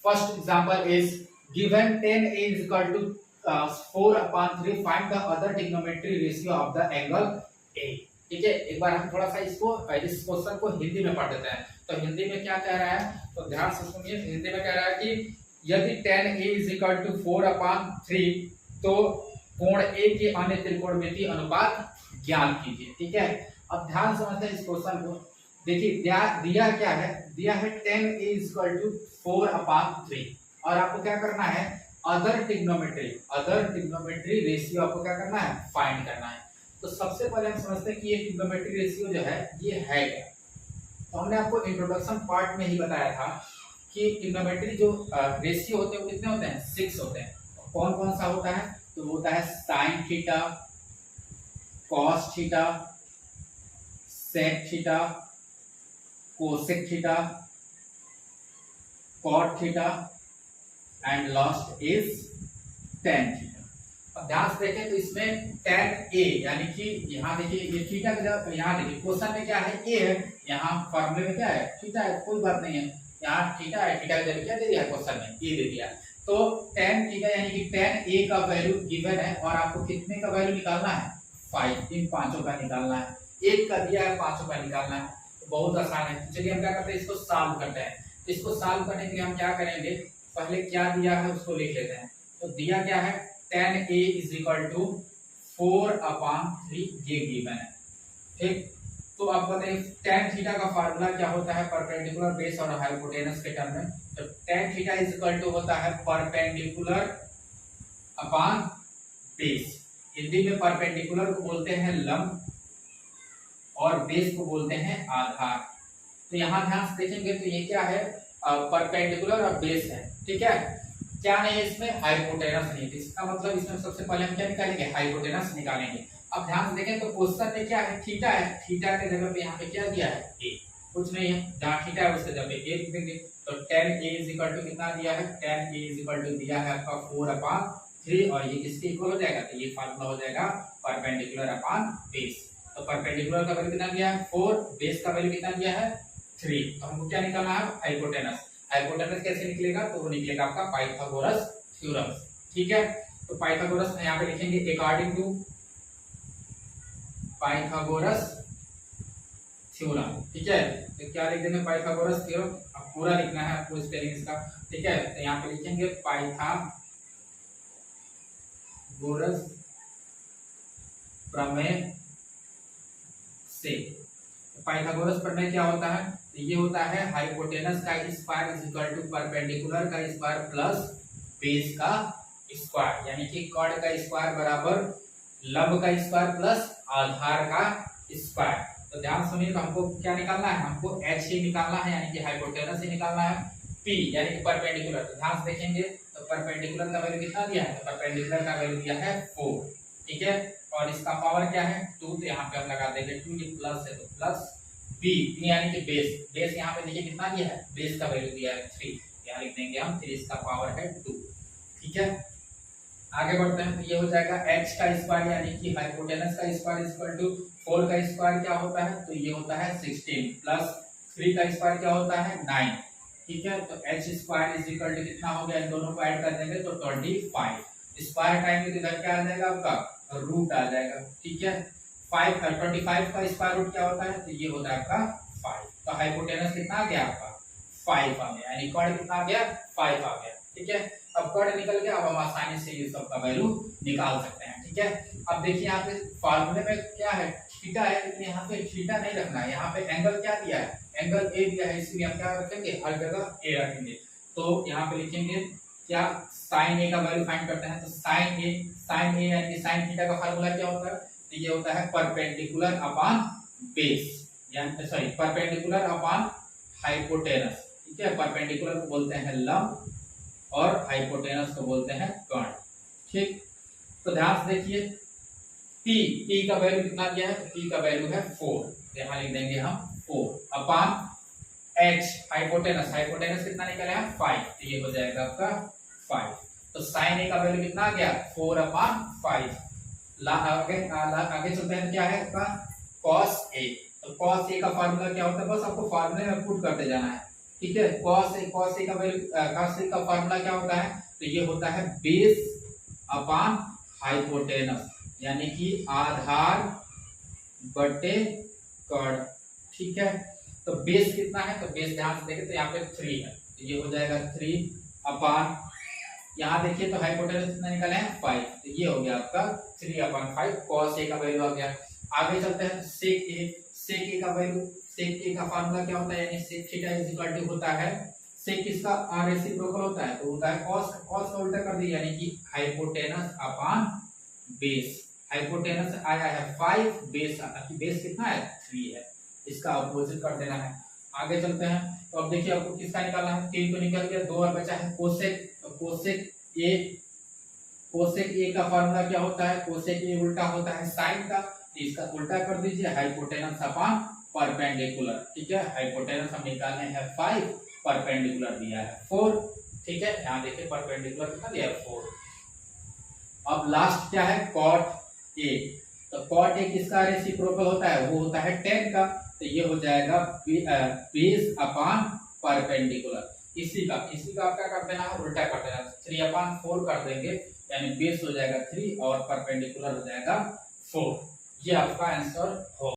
First example is given 10a is equal to 4/3 find the other trigonometry ratio of the angle a। ठीक है, एक बार हम थोड़ा सा इस क्वेश्चन को हिंदी में पढ़ देते हैं। तो हिंदी में क्या कह रहा है, तो ध्यान से सुनिए। हिंदी में कह रहा है कि यदि 10a is equal to 4/3 तो कोण a के अन्य त्रिकोणमिति अनुपात ज्ञात कीजिए। ठीक है, अब ध्यान समझते हैं इस क्वेश्चन को। देखिए दिया क्या है, दिया है 10a is equal to 4/3 और आपको क्या करना है, अदर ट्रिग्नोमेट्री रेशियो आपको क्या करना है, फाइंड करना है। तो सबसे पहले हम समझते हैं कि ये ट्रिग्नोमेट्री रेशियो जो है ये है क्या। तो हमने आपको इंट्रोडक्शन पार्ट में ही बताया था कि ट्रिग्नोमेट्री जो रेशियो होते हैं वो कितने होते हैं, 6 होते हैं। कौन कौन सा होता है, तो वो होता है sine theta, cos theta, sec theta, cosec theta, cot theta and last is tan theta. अब ध्यान से देखें तो इसमें tan a यानी कि यहाँ देखिए ये थीटा का जब यहाँ देखिए क्वेश्चन में क्या है, a है, यहाँ फॉर्मूले में क्या है, थीटा है, कोई बात नहीं है, यहाँ थीटा है, थीटा का जगह क्या दे दिया है क्वेश्चन में, a दे दिया। तो tan थीटा यानी कि tan a का वैल्यू गिवन है और आपको कितने का वैल्यू निकालना है, 5, इन पांचों का निकालना है। 1 का दिया है, पांचों का निकालना है। तो बहुत आसान है। चलिए हम क्या करते हैं, इसको सॉल्व करते हैं। इसको सॉल्व करने के लिए हम क्या करेंगे, पहले क्या दिया है उसको लिख लेते हैं। तो दिया क्या है, tan a is equal to 4/3 ये गिवन है। ठीक, तो आप बताइए tan थीटा का फार्मूला क्या होता है, परपेंडिकुलर बेस और हाइपोटेनस के टर्म में। तो tan theta is equal to होता है परपेंडिकुलर अपॉन बेस। हिंदी में परपेंडिकुलर को बोलते हैं लंब और बेस को बोलते हैं आधार। तो यहाँ ध्यान से देखेंगे तो ये क्या है, परपेंडिकुलर और बेस है। ठीक है, क्या नहीं है इसमें, हाइपोटेनस नहीं है। इसका मतलब इसमें सबसे पहले हम क्या निकालेंगे, हाइपोटेनस निकालेंगे। अब ध्यान से देखें तो क्वेश्चन में क्या है, थीटा है, थीटा के जगह पे यहाँ पे क्या दिया है, a, कुछ नहीं है, जहाँ थीटा है उसके जगह पे a लिख देंगे। तो tan a is equal to कितना दिया है, tan a is equal to दिया है आपका 4/3 और ये किसके इक्वल हो जाएगा, तो ये फार्मूला हो जाएगा परपेंडिकुलर अपॉन बेस। तो परपेंडिकुलर का वैल्यू कितना दिया है 4, बेस का वैल्यू कितना दिया है 3। तो हमको क्या निकालना है, हाइपोटेनस। हाइपोटेनस कैसे निकलेगा, तो वो निकलेगा आपका पाइथागोरस थ्योरम। ठीक है, तो पाइथागोरस में यहाँ पे लिखेंगे अकॉर्डिंग टू पाइथागोरस थ्योरम। ठीक है, तो क्या लिख देंगे, पाइथागोरस थ्योरम। अब पूरा लिखना है आपको स्पेलिंग इसका। ठीक है, तो यहाँ पे लिखेंगे पाइथागोरस प्रमेय से। पाइथागोरस प्रमेय क्या होता है, तो ये होता है हाइपोटेनस का square is equal to perpendicular का स्क्वायर प्लस बेस का स्क्वायर, यानी कि कॉर्ड का स्क्वायर बराबर लंब का स्क्वायर प्लस आधार का स्क्वायर। तो ध्यान सुनिए, तो हमको क्या निकालना है, हमको h ही निकालना है, यानी कि हाइपोटेनस ही निकालना है। p यानी कि परपेंडिकुलर। तो ध्यान से देखेंगे तो परपेंडिकुलर का वैल्यू कितना दिया है, तो परपेंडिकुलर का वैल्यू दिया है 4। ठीक है, और इसका पावर क्या है 2, तो यहाँ पे हम लगा देंगे 2, ये प्लस है तो प्लस b यानी कि बेस। बेस यहाँ पे देखिए कितना दिया है, बेस का वैल्यू दिया है 3, यहाँ लिख देंगे हम 3, इसका पावर है 2। ठीक है, आगे बढ़ते हैं। तो ये हो जाएगा h का स्क्वायर यानी कि हाइपोटेनस का स्क्वायर इक्वल टू 4 का स्क्वायर क्या होता है, तो ये होता है 16 प्लस 3 का स्क्वायर क्या होता है 9। ठीक है, तो h square is equal to कितना हो गया, इन दोनों को ऐड कर देंगे तो 25। स्क्वायर टाइम में इधर क्या आ जाएगा आपका, रूट आ जाएगा। ठीक है, 25 का स्क्वायर रूट क्या होता है, तो ये होता है आपका 5। तो हाइपोटेनस कितना आ गया आपका 5 आ गया, यानी कॉर्ड कितना आ गया 5 आ गया। ठीक है, अब कॉर्ड निकल गया, अब हम आसानी से ये सब का वैल्यू निकाल सकते हैं। ठीक है, अब देखिए यहाँ पे फार्मूले में क्या है, थीटा है, लेकिन यहाँ पे थीटा नहीं रखना है, यहाँ पे एंगल क्या दिया है, एंगल ए दिया है, इसलिए हम क्या रखेंगे, हर जगह ए रखेंगे। तो यहाँ पे लिखेंगे क्या, साइन ए का वैल्यू फाइंड करते हैं। तो साइन ए यानी कि साइन थीटा का फार्मूला क्या होता है, तो ये होता है परपेंडिकुलर अपॉन बेस, यानी सॉरी परपेंडिकुलर अपॉन हाइपोटेनस। ठीक है, परपेंडिकुलर को बोलते हैं लंब और हाइपोटेनस को बोलते हैं कर्ण। ठीक, तो ध्यान से देखिए p का वैल्यू कितना दिया है, p का वैल्यू है 4, तो यहाँ लिख देंगे हम 4 अपॉन h हाइपोटेनस कितना निकला है 5, तो ये हो जाएगा आपका 5। तो साइन a का वैल्यू कितना आ गया 4/5। आगे चलते हैं, क्या है आपका cos a। तो cos a का फार्मूला क्या होता है, बस आपको फार्मूले में पुट करते जाना है। ठीक है। cos a का वैल्यू cos a का फार्मूला क्या होता है, तो ये होता है बेस अपॉन हाइपोटेनस, यानी कि आधार बटे कर्ण। ठीक है, तो बेस कितना है, तो बेस ध्यान से देखें तो यहाँ पे 3 है, तो ये हो जाएगा 3 अपॉन, यहाँ देखिए तो हाइपोटेनस कितना निकले हैं 5, तो ये हो गया आपका 3 अपॉन 5 cos a का वैल्यू आ गया। आगे चलते हैं sec a का वैल्यू, sec a का फार्मूला क्या होता है, यानी sec theta is equal to होता है, sec किसका रेसिप्रोकल होता है, तो होता है cos का उल्टा कर दिया, यानी कि हाइपोटेनस अपॉन बेस। हाइपोटेनस आया है 5, बेस बेस कितना है 3 है, इसका अपोजिट कर देना है। आगे चलते हैं, तो अब देखिए आपको किसका निकालना है, 3 तो निकल गया, 2 और बचा है कोसेक। तो कोसेक ए का फार्मूला क्या होता है, कोसेक ए उल्टा होता है साइन का, तो इसका उल्टा कर दीजिए, हाइपोटेनस अपॉन परपेंडिकुलर। ठीक है, हाइपोटेनस हम निकालने हैं 5, परपेंडिकुलर दिया है 4। ठीक है, यहाँ देखिए परपेंडिकुलर कितना दिया है 4। अब लास्ट क्या है, कॉट ए, तो कॉट ए किसका रेसिप्रोकल होता है, वो होता है tan का, तो ये हो जाएगा बेस अपॉन परपेंडिकुलर। इसी का आप क्या कर देना है, उल्टा कर देना, 3 अपॉन 4 कर देंगे, यानी बेस हो जाएगा 3 और परपेंडिकुलर हो जाएगा 4। ये आपका आंसर हो